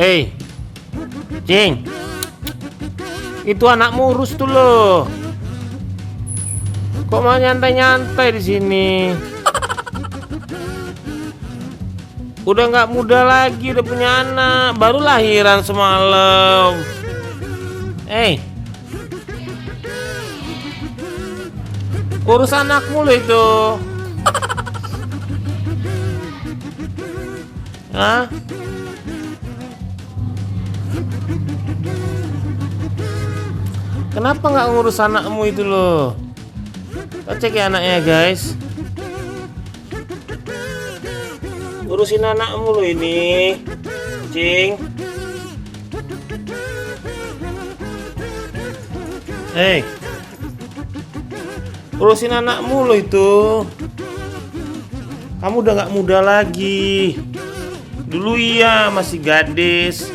Hei, Cing, itu anakmu urus tuh loh. Kok mau nyantai-nyantai di sini? Udah nggak muda lagi, udah punya anak, baru lahiran semalam. Hei, urus anakmu loh itu. Hah? Kenapa nggak ngurus anakmu itu loh? Kita cek ya anaknya guys. Urusin anakmu loh ini, Cing. Hei, urusin anakmu loh itu. Kamu udah nggak muda lagi. Dulu iya masih gadis,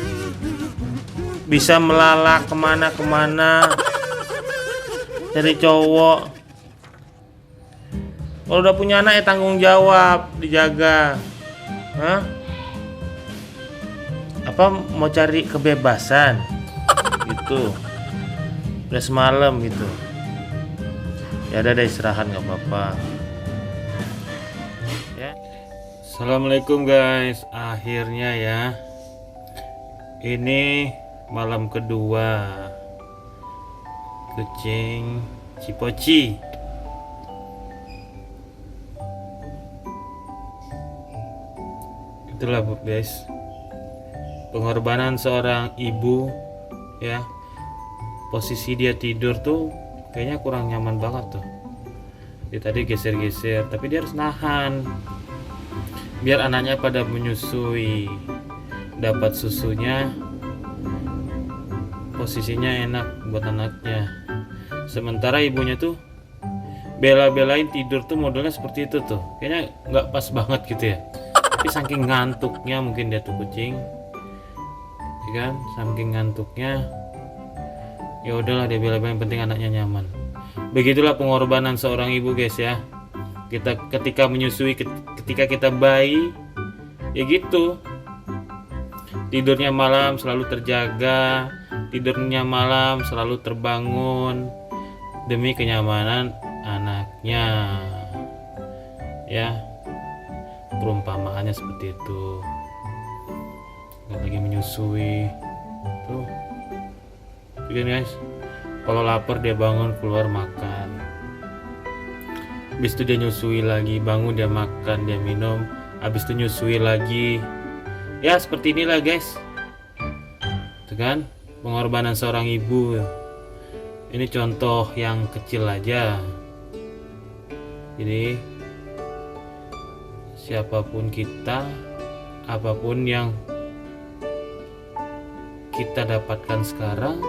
bisa melalak kemana-kemana cari cowok. Kalau udah punya anak ya tanggung jawab, dijaga. Hah? Apa mau cari kebebasan? Gitu. Udah semalam gitu. Ya udah istirahat nggak apa-apa. Ya. Assalamualaikum guys. Akhirnya ya. Ini malam kedua kucing Cipoci. Itulah guys, pengorbanan seorang ibu ya. Posisi dia tidur tuh kayaknya kurang nyaman banget tuh. Dia tadi geser-geser, tapi dia harus nahan biar anaknya pada menyusui, dapat susunya, posisinya enak buat anaknya. Sementara ibunya tuh bela-belain tidur tuh modelnya seperti itu tuh, kayaknya nggak pas banget gitu ya. Tapi saking ngantuknya mungkin dia tuh kucing, ya kan? Saking ngantuknya, ya udahlah dia bela-belain, penting anaknya nyaman. Begitulah pengorbanan seorang ibu guys ya. Kita ketika menyusui, ketika kita bayi, ya gitu. Tidurnya malam selalu terjaga, tidurnya malam selalu terbangun demi kenyamanan anaknya. Ya, perumpamaannya seperti itu. Lagi menyusui tuh, begini guys. Kalau lapar dia bangun keluar makan, habis itu dia nyusui lagi, bangun dia makan, dia minum, habis itu nyusui lagi. Ya seperti inilah guys, itu kan pengorbanan seorang ibu. Ini contoh yang kecil aja. Jadi siapapun kita, apapun yang kita dapatkan sekarang,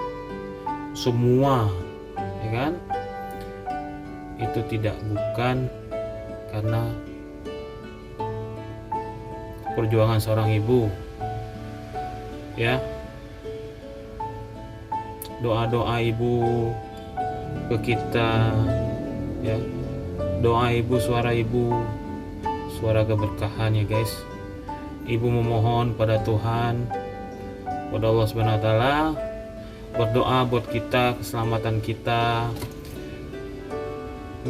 semua, ya kan, itu tidak bukan karena perjuangan seorang ibu. Ya, doa-doa ibu ke kita, ya, doa ibu, suara ibu, suara keberkahan ya guys. Ibu memohon pada Tuhan, pada Allah Subhanahu wa taala, berdoa buat kita, keselamatan kita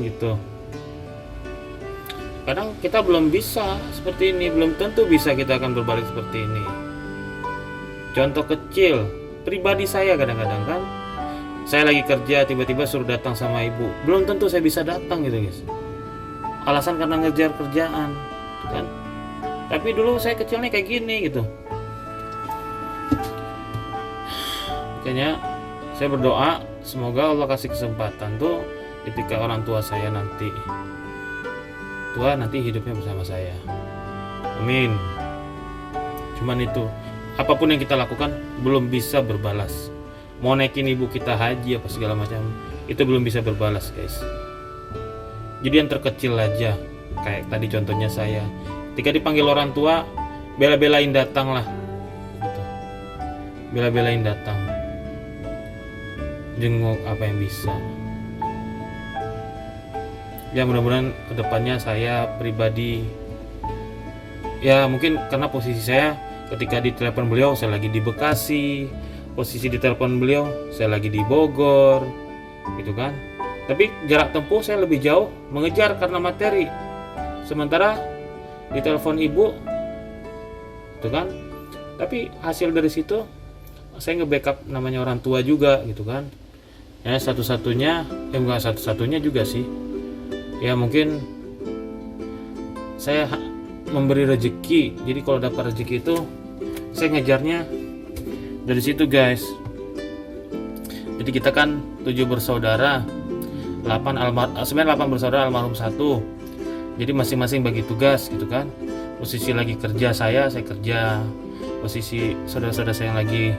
gitu. Kadang kita belum bisa seperti ini, belum tentu bisa kita akan berbalik seperti ini. Contoh kecil pribadi saya, kadang-kadang kan saya lagi kerja tiba-tiba suruh datang sama ibu, belum tentu saya bisa datang gitu guys. Alasan karena ngejar kerjaan kan. Tapi dulu saya kecilnya kayak gini gitu. Makanya saya berdoa semoga Allah kasih kesempatan tuh ketika orang tua saya nanti tua, nanti hidupnya bersama saya. Amin. Cuman itu, apapun yang kita lakukan belum bisa berbalas. Mau naikin ibu kita haji apa segala macam, itu belum bisa berbalas guys. Jadi yang terkecil aja, kayak tadi contohnya saya, ketika dipanggil orang tua, bela-belain datang lah gitu. Bela-belain datang, jenguk apa yang bisa. Ya mudah-mudahan kedepannya saya pribadi, ya mungkin karena posisi saya Ketika ditelepon beliau saya lagi di Bekasi, posisi ditelepon beliau saya lagi di Bogor, gitu kan. Tapi jarak tempuh saya lebih jauh mengejar karena materi. Sementara ditelepon ibu, gitu kan. Tapi hasil dari situ saya nge-backup namanya orang tua juga, gitu kan. Ya satu-satunya, enggak satu-satunya juga sih. Ya mungkin saya memberi rezeki. Jadi kalau dapat rezeki itu saya ngejarnya dari situ, guys. Jadi kita kan 7 bersaudara, 8 bersaudara, almarhum 1. Jadi masing-masing bagi tugas, gitu kan. Posisi lagi kerja saya kerja. Posisi saudara-saudara saya yang lagi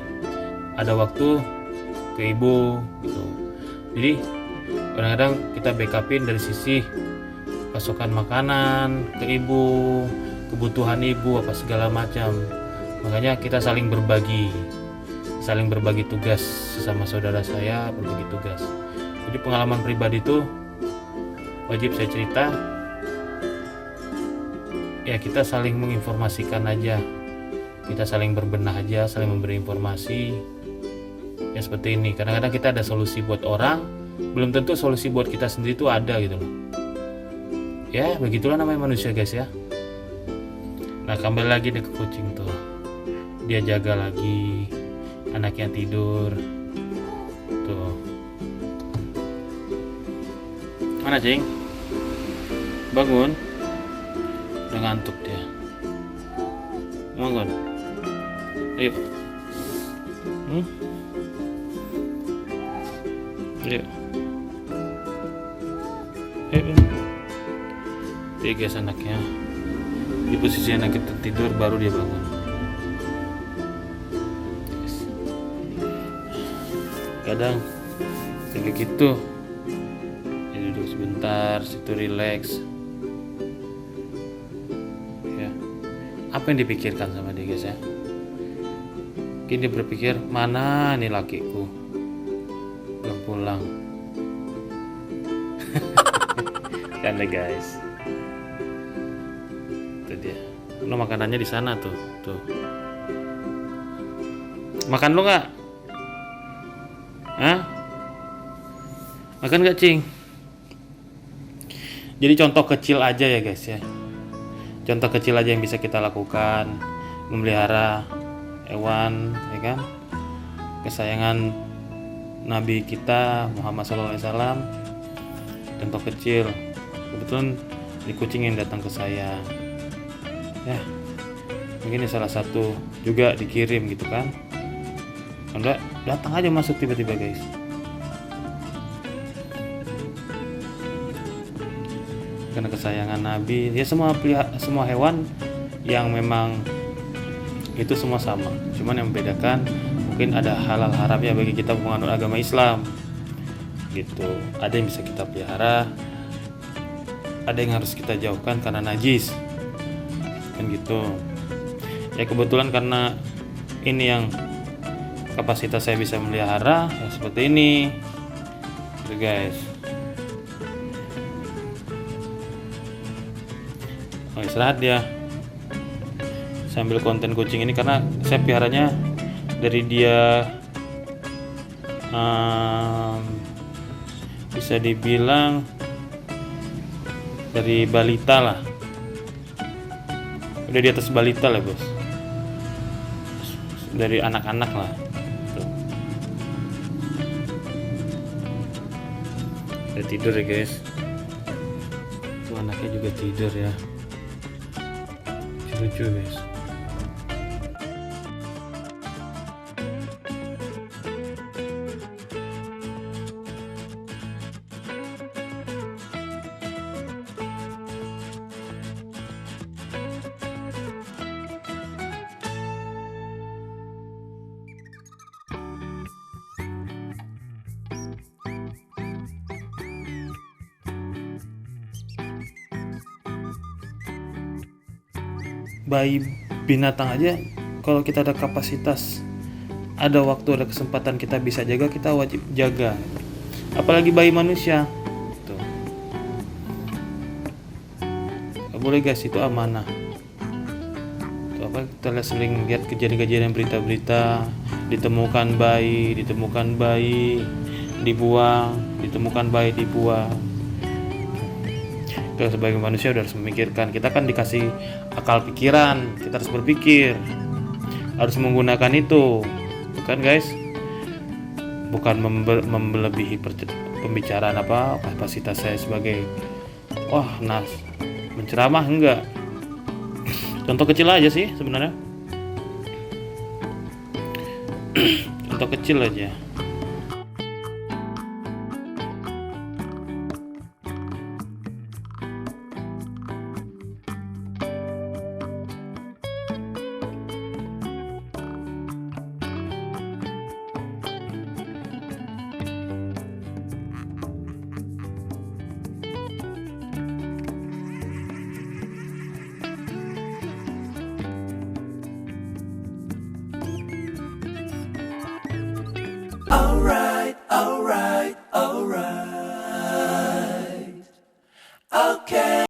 ada waktu ke ibu, gitu. Jadi kadang-kadang kita backupin dari sisi pasokan makanan ke ibu, kebutuhan ibu apa segala macam. Makanya kita saling berbagi tugas sesama saudara saya, berbagi tugas. Jadi pengalaman pribadi itu wajib saya cerita. Ya kita saling menginformasikan aja, kita saling berbenah aja, saling memberi informasi. Ya seperti ini. Kadang-kadang kita ada solusi buat orang, belum tentu solusi buat kita sendiri itu ada, gitu loh. Ya begitulah namanya manusia, guys ya. Nah kembali lagi ke kucing tuh, dia jaga lagi anaknya tidur tuh. Mana cing? Bangun? Udah ngantuk dia. Bangun. Ayo. Ayo. Ayo. Dia guys anaknya di posisi anak kita tidur baru dia bangun. Kadang kayak gitu dia duduk sebentar, situ relax ya. Apa yang dipikirkan sama dia, guys ya? Mungkin dia berpikir, mana nih lakiku belum pulang. Canda, guys. Itu dia. Lo makanannya di sana tuh. Makan lo nggak? Hah? Makan nggak, cing? Jadi contoh kecil aja ya, guys ya. Contoh kecil aja yang bisa kita lakukan, memelihara hewan, ya kan? Kesayangan Nabi kita Muhammad SAW. Contoh kecil. Kebetulan di kucing yang datang ke saya. Ya, mungkin ini salah satu juga dikirim gitu kan. Enggak, datang aja masuk tiba-tiba, guys. Karena kesayangan Nabi, ya semua hewan yang memang itu semua sama. Cuman yang membedakan mungkin ada halal haram ya bagi kita penganut agama Islam. Gitu. Ada yang bisa kita pelihara, ada yang harus kita jauhkan karena najis. Kan gitu. Ya kebetulan karena ini yang kapasitas saya bisa melihara ya seperti ini. Gitu, guys. Oh, istirahat dia sambil konten kucing ini karena saya peliharanya dari dia bisa dibilang dari balita lah, udah di atas balita lah, bos, dari anak-anak lah. Udah tidur ya, guys. Tuh anaknya juga tidur ya. Lucu, guys. Bayi binatang aja kalau kita ada kapasitas, ada waktu, ada kesempatan kita bisa jaga, kita wajib jaga. Apalagi bayi manusia. Tuh. Gak boleh, guys, itu amanah. Tuh, apa kita kita sering lihat kejadian-kejadian berita-berita, ditemukan bayi dibuang, Kita sebagai manusia udah harus memikirkan. Kita kan dikasih akal pikiran, kita harus berpikir, harus menggunakan itu, bukan guys? Bukan melebihi pembicaraan kapasitas saya sebagai menceramah, enggak. Contoh kecil aja sih sebenarnya. Contoh kecil aja. Alright.